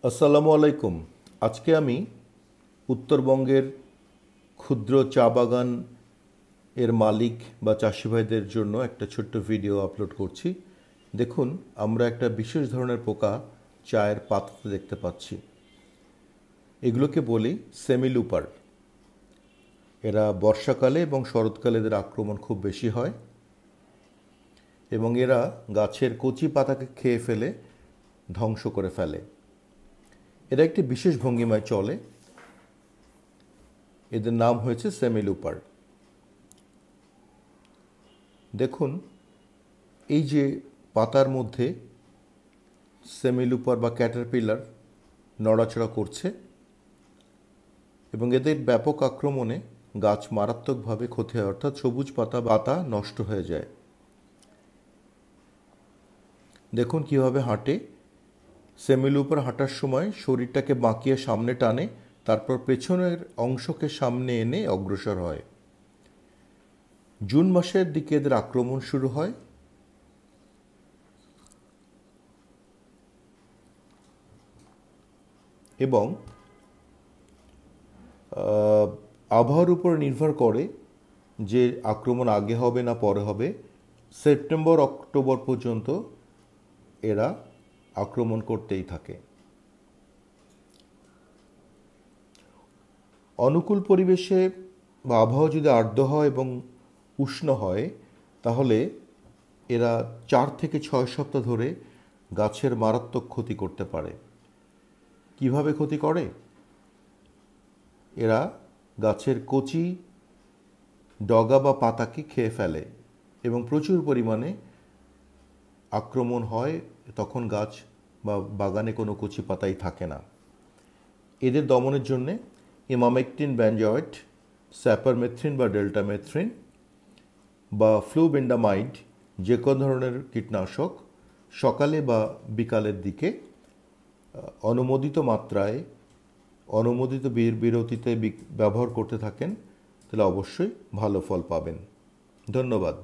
আসসালামু আলাইকুম। আজকে আমি উত্তরবঙ্গের ক্ষুদ্র চা বাগান এর মালিক বা চাষি ভাইদের জন্য একটা ছোট্ট ভিডিও আপলোড করছি। দেখুন, আমরা একটা বিশেষ ধরনের পোকা চায়ের পাতাতে দেখতে পাচ্ছি। এগুলোকে বলি সেমিলুপার। এরা বর্ষাকালে এবং শরৎকালে এদের আক্রমণ খুব বেশি হয় এবং এরা গাছের কচি পাতাকে খেয়ে ফেলে ধ্বংস করে ফেলে। এরা একটি বিশেষ ভঙ্গিমায় চলে। এদের নাম হয়েছে সেমিলুপার। দেখুন, এই যে পাতার মধ্যে সেমিলুপার বা ক্যাটারপিলার নড়াচড়া করছে এবং এদের ব্যাপক আক্রমণে গাছ মারাত্মকভাবে ক্ষতি হয়, অর্থাৎ সবুজ পাতা নষ্ট হয়ে যায়। দেখুন কিভাবে হাঁটে। সেমিলুপার হাঁটার সময় শরীরটাকে বাঁকিয়ে সামনে টানে, তারপর পেছনের অংশকে সামনে এনে অগ্রসর হয়। জুন মাসের দিকে এদের আক্রমণ শুরু হয় এবং আবহাওয়ার উপর নির্ভর করে যে আক্রমণ আগে হবে না পরে হবে। সেপ্টেম্বর অক্টোবর পর্যন্ত এরা আক্রমণ করতেই থাকে। অনুকূল পরিবেশে বা আবহাওয়া যদি আর্দ্র হয় এবং উষ্ণ হয়, তাহলে এরা 4 থেকে 6 সপ্তাহ ধরে গাছের মারাত্মক ক্ষতি করতে পারে। কিভাবে ক্ষতি করে? এরা গাছের কচি ডগা বা পাতাকে খেয়ে ফেলে এবং প্রচুর পরিমাণে আক্রমণ হয়। তখন গাছ বা বাগানে কোনো কচি পাতাই থাকে না। এদের দমনের জন্যে ইমামেকটিন ব্যানজয়েট, স্যাপারমেথ্রিন বা ডেল্টামেথ্রিন বা ফ্লুবেন্ডামাইড যে কোনো ধরনের কীটনাশক সকালে বা বিকালের দিকে অনুমোদিত মাত্রায়, অনুমোদিত বিরতিতে ব্যবহার করতে থাকেন, তাহলে অবশ্যই ভালো ফল পাবেন। ধন্যবাদ।